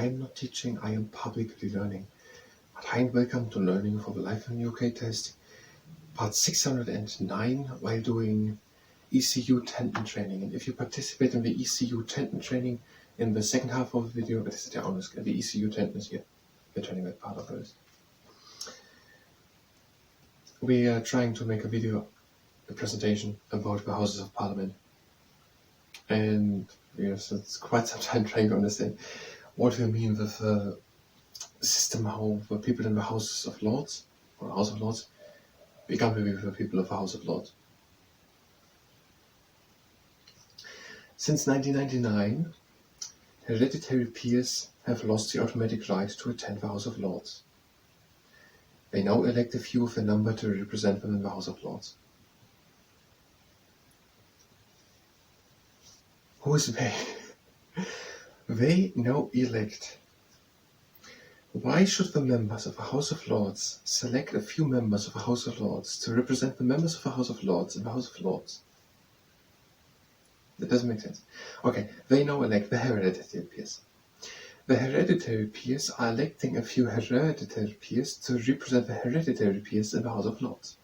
I am not teaching, I am publicly learning. Hi and welcome to Learning for the Life in the UK test, part 609, while doing ECU tendon training. And if you participate in the ECU tendon training in the second half of the video, das ist ja auch the ECU tendons here, the training that part of those. We are trying to make a presentation about the Houses of Parliament. And yes, it's quite some time trying to understand what we mean with the system, how the people in the Houses of Lords, or House of Lords, become the people of the House of Lords. Since 1999, hereditary peers have lost the automatic right to attend the House of Lords. They now elect a few of their number to represent them in the House of Lords. Who is they? They now elect. Why should the members of the House of Lords select a few members of the House of Lords to represent the members of the House of Lords in the House of Lords? That doesn't make sense. Okay, they now elect the hereditary peers. The hereditary peers are electing a few hereditary peers to represent the hereditary peers in the House of Lords.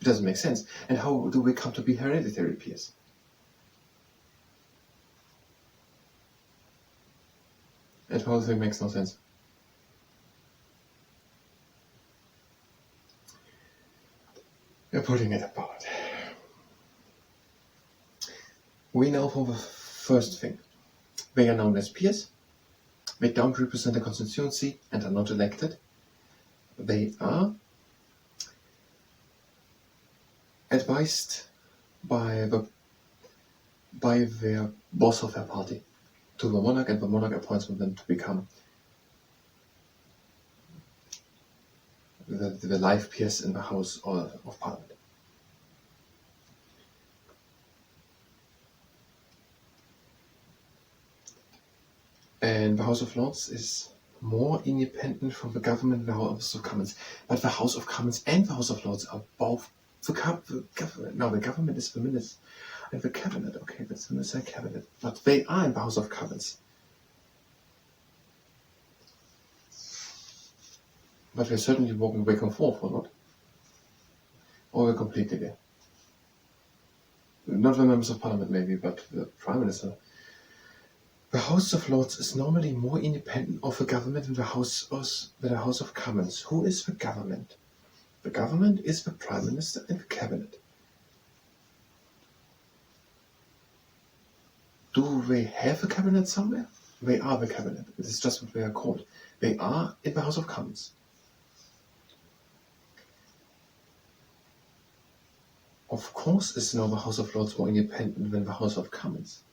It doesn't make sense. And how do we come to be hereditary peers? And the whole thing makes no sense. We're putting it apart. We know for the first thing. They are known as peers. They don't represent a constituency and are not elected. They are advised by their boss of their party to the monarch, and the monarch appoints them to become the life peers in the House of Parliament. And the House of Lords is more independent from the government than the House of Commons. But the House of Commons and the House of Lords are both the government. No, the government is the minister. And the cabinet, okay, that's the minister cabinet. But they are in the House of Commons. But we're certainly walking back and forth, or not? Or we're completely there. Not the members of Parliament, maybe, but the Prime Minister. The House of Lords is normally more independent of the government than the House of Commons. Who is the government? The government is the Prime Minister and the Cabinet. Do they have a cabinet somewhere? They are the cabinet. This is just what they are called. They are in the House of Commons. Of course is now the House of Lords more independent than the House of Commons.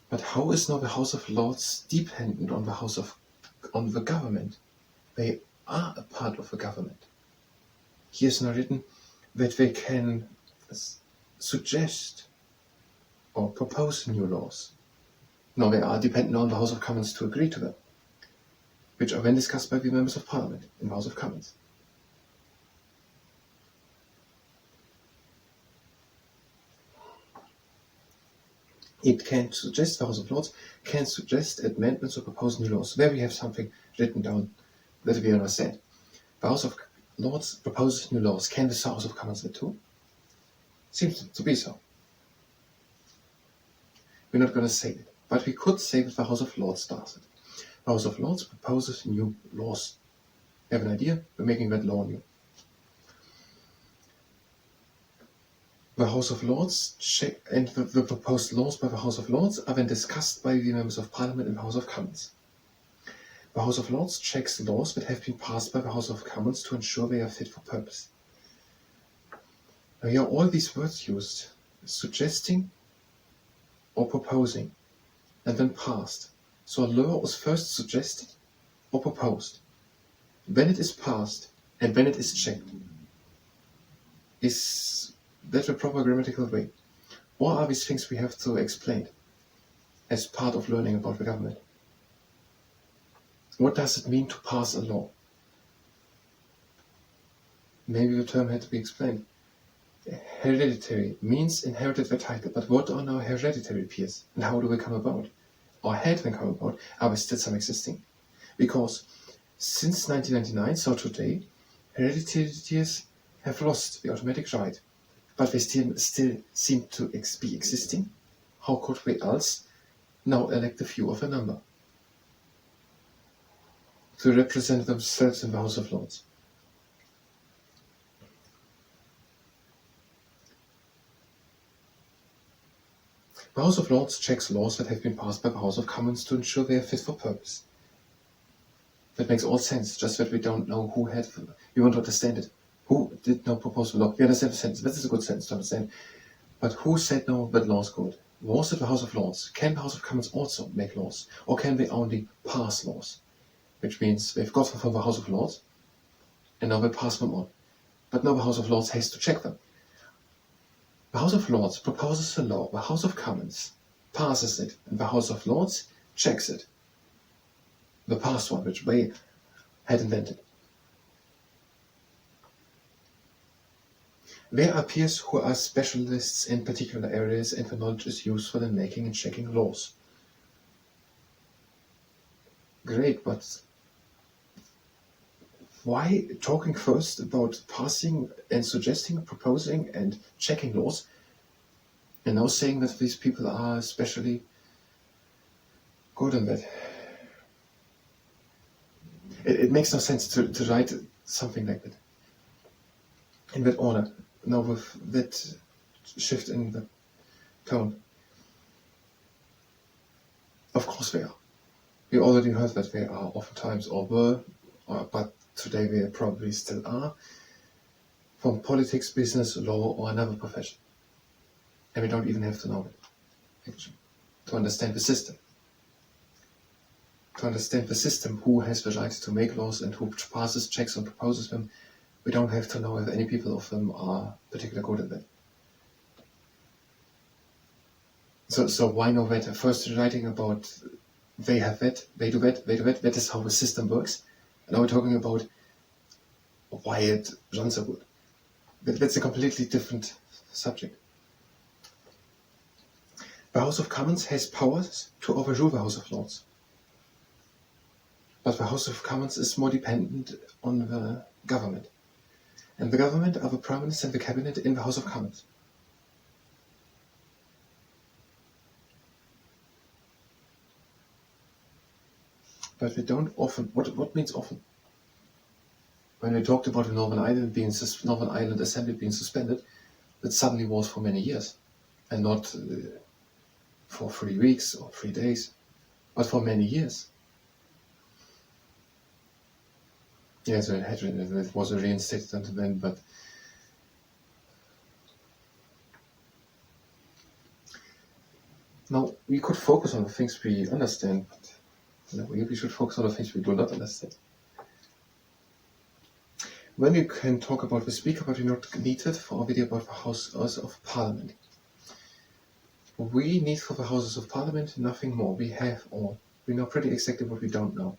But how is now the House of Lords dependent on the government? They are a part of the government. Here is now written that they can suggest or propose new laws. Now they are dependent on the House of Commons to agree to them, which are then discussed by the members of Parliament in the House of Commons. It can suggest, the House of Lords can suggest amendments or propose new laws. There we have something written down that we understand. The House of Lords proposes new laws. Can the House of Commons do it too? Seems to be so. We're not going to say it, but we could say that the House of Lords does it. The House of Lords proposes new laws. You have an idea? We're making that law new. The House of Lords check, and the proposed laws by the House of Lords are then discussed by the members of Parliament in the House of Commons. The House of Lords checks laws that have been passed by the House of Commons to ensure they are fit for purpose. Now here are all these words used: suggesting or proposing, and then passed. So a law was first suggested or proposed, then it is passed, and then it is checked. Is that a proper grammatical way? Or are these things we have to explain as part of learning about the government? What does it mean to pass a law? Maybe the term had to be explained. Hereditary means inherited the title, but what are now hereditary peers, and how do they come about? or had been come about, are still some existing. Because since 1999, so today, hereditaries have lost the automatic right, but they still seem to be existing. How could we else now elect a few of a number to represent themselves in the House of Lords? The House of Lords checks laws that have been passed by the House of Commons to ensure they are fit for purpose. That makes all sense, just that we don't know who had them. We want to understand it. Who did no proposed law? We understand the sentence. This is a good sentence to understand. But who said no that laws good? Was it the House of Lords? Can the House of Commons also make laws? Or can they only pass laws? Which means they've got them from the House of Lords, and now they pass them on. But now the House of Lords has to check them. The House of Lords proposes a law, the House of Commons passes it, and the House of Lords checks it. The past one, which they had invented. There are peers who are specialists in particular areas, and the knowledge is useful in making and checking laws. Great, but why talking first about passing and suggesting, proposing and checking laws, and now saying that these people are especially good in that? It makes no sense to write something like that in that order, now with that shift in the tone. Of course they are. We already heard that they are oftentimes or were, but today they probably still are, from politics, business, law, or another profession. And we don't even have to know it, actually, to understand the system. To understand the system, who has the right to make laws and who passes, checks and proposes them, we don't have to know if any people of them are particularly good at that. So why know that? First writing about they have that, they do that, that is how the system works. And now we're talking about why it runs so good. That's a completely different subject. The House of Commons has powers to overrule the House of Lords. But the House of Commons is more dependent on the government. And the government are the Prime Minister and the Cabinet in the House of Commons. But we don't often, what means often? When we talked about the Northern Ireland Assembly being suspended, it suddenly was for many years. And not for 3 weeks or 3 days, but for many years. Yes, it was reinstated until then, but now we could focus on the things we understand, but we should focus on the things we do not understand. When we can talk about the Speaker, but we not need it for a video about the Houses of Parliament. We need for the Houses of Parliament nothing more. We have all. We know pretty exactly what we don't know.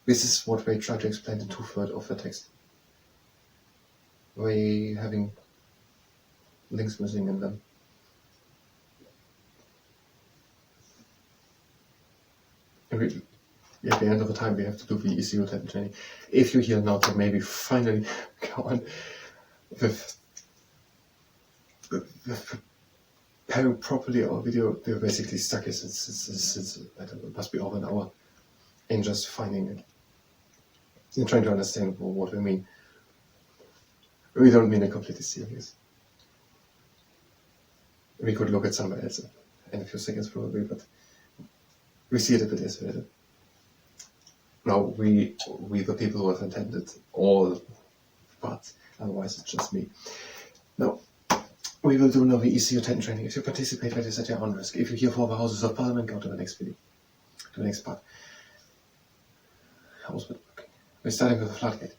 This is what they try to explain in 2/3 of the text. They having links missing in them. And at the end of the time, we have to do the ECU type training. If you're here now to maybe finally go on with preparing properly our video, we're basically stuck. It's I don't know, it must be over an hour in just finding it. In trying to understand what we mean. We don't mean it completely serious. We could look at somewhere else in a few seconds probably, but we see it a bit as well. Now we the people who have intended all parts, otherwise it's just me. Now we will do now the ECU 10 training. If you participate, that is at your own risk. If you're here for the Houses of Parliament, go to the next video, to the next part. How's it working? We're starting with a floodgate.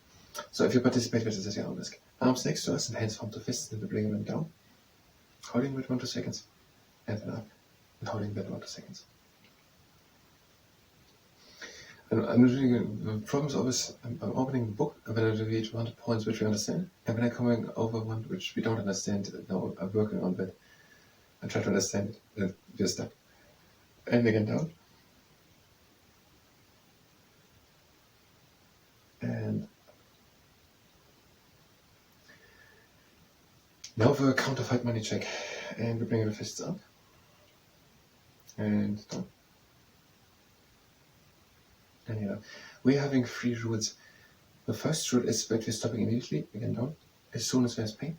So if you participate, that is at your own risk. Arms next to us and hands form to fists, and we bring them down. Holding that 1 to 2 seconds. And then up. And holding that 1 to 2 seconds. And I'm usually, the problem is always, I'm opening the book, and then I read 100 points which we understand, and when I'm coming over one which we don't understand, now I'm working on that. I try to understand it, and we're stuck. and again down. And now for a counterfeit money check. And we bring the fists up. And down. And here. We're having 3 rules. The first rule is that we're stopping immediately, again down, as soon as there's pain.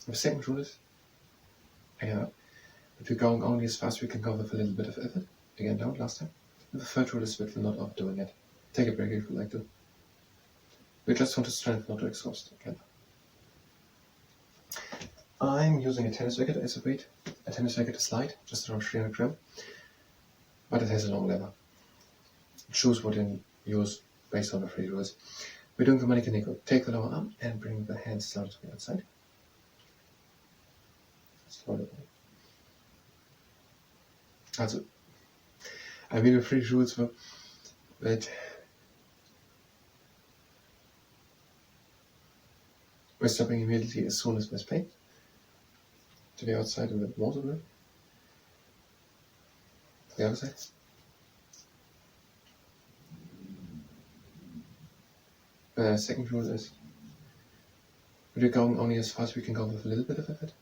The second rule is, again up, but we're going only as fast as we can go with a little bit of effort, again down, last time. And the third rule is that we're not overdoing it. Take a break if you like to. We just want to strengthen, not to exhaust, again. I'm using a tennis racket as a weight. A tennis racket is light, just around 300 grams, but it has a long lever. Choose what you use based on the 3 rules. We're doing the mannequin nickel. Take the lower arm and bring the hands slowly to the outside. Slowly. Also, I mean the 3 rules were that we're stopping immediately as soon as there's pain. To the outside of the water room. To the other side. The second rule is we're going only as fast as we can go with a little bit of effort.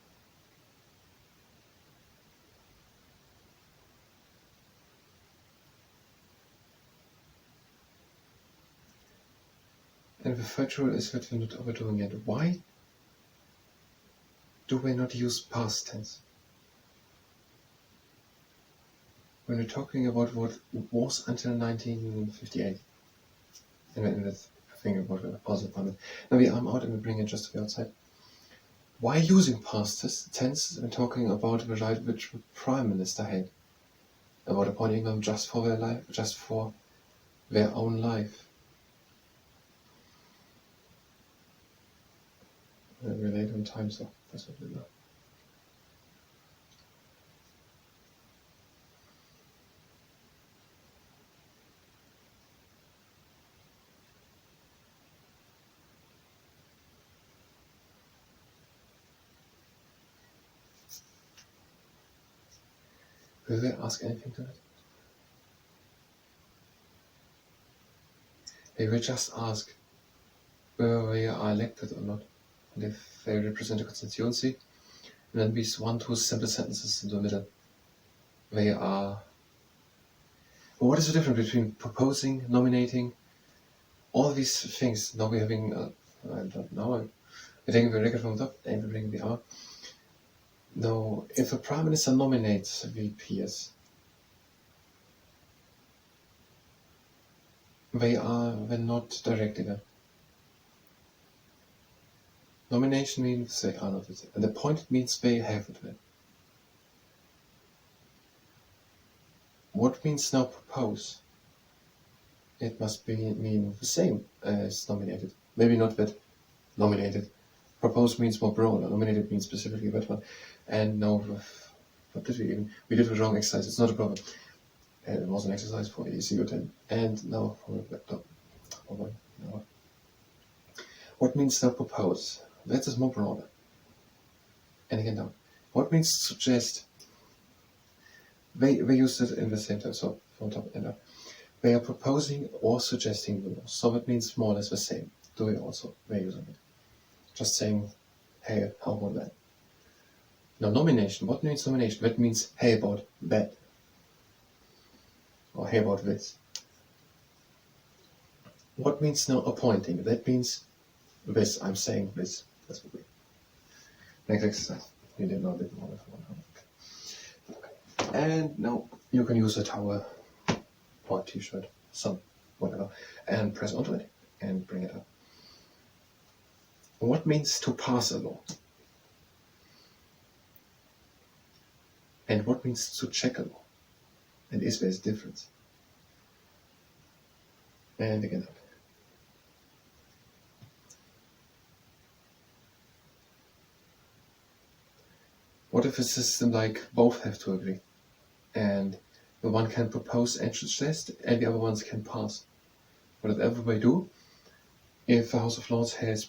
And the third rule is that we're not overdoing it. Why do we not use past tense? When we're talking about what was until 1958, and that's thing about the positive one. Now we arm out and we bring it just to the outside. Why using past tense when talking about the right which the Prime Minister had? About appointing them just for their life, just for their own life. And relate on time, so that's what we know. Will they ask anything to it? They will just ask whether they are elected or not, and if they represent a constituency, and then these 1-2 simple sentences in the middle. They are. Well, what is the difference between proposing, nominating, all these things? Now we're having, I don't know, we're taking the record from the top and we're bringing the R. Now, if a Prime Minister nominates VPs, they are then not directly there. Nomination means they are not there. And appointed means they have it there. What means now propose? It must mean the same as nominated. Maybe not that nominated. Propose means more broad. Nominated means specifically that one. And now, what did we even? We did the wrong exercise. It's not a problem. It was an exercise for ECU10. And now for the laptop. What means now propose? That is more broader. And again down. What means suggest? They use it in the same time, so from top and up. They are proposing or suggesting the law. So that means more or less the same. Do we also? They're using it. Just saying, hey, how about that? Now, nomination. What means nomination? That means, hey, about that. Or hey, about this. What means now appointing? That means this. I'm saying this. That's what we. Next exercise. You didn't know that one. Okay. And now you can use a towel or a t-shirt, some, whatever, and press onto it and bring it up. What means to pass a law? And what means to check a law? And is there a difference? And again up. What if a system like both have to agree? And the one can propose and suggest, and the other ones can pass. Whatever they do, if the House of Lords has,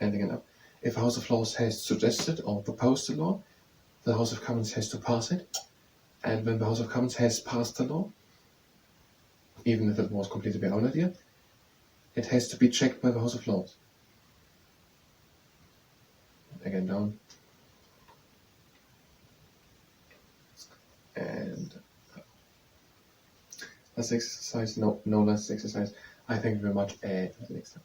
and again up, if the House of Lords has suggested or proposed a law, the House of Commons has to pass it, And when the House of Commons has passed a law, even if it was completely their own idea, it has to be checked by the House of Lords. Again, down. And last exercise, no last exercise. I thank you very much, and until next time.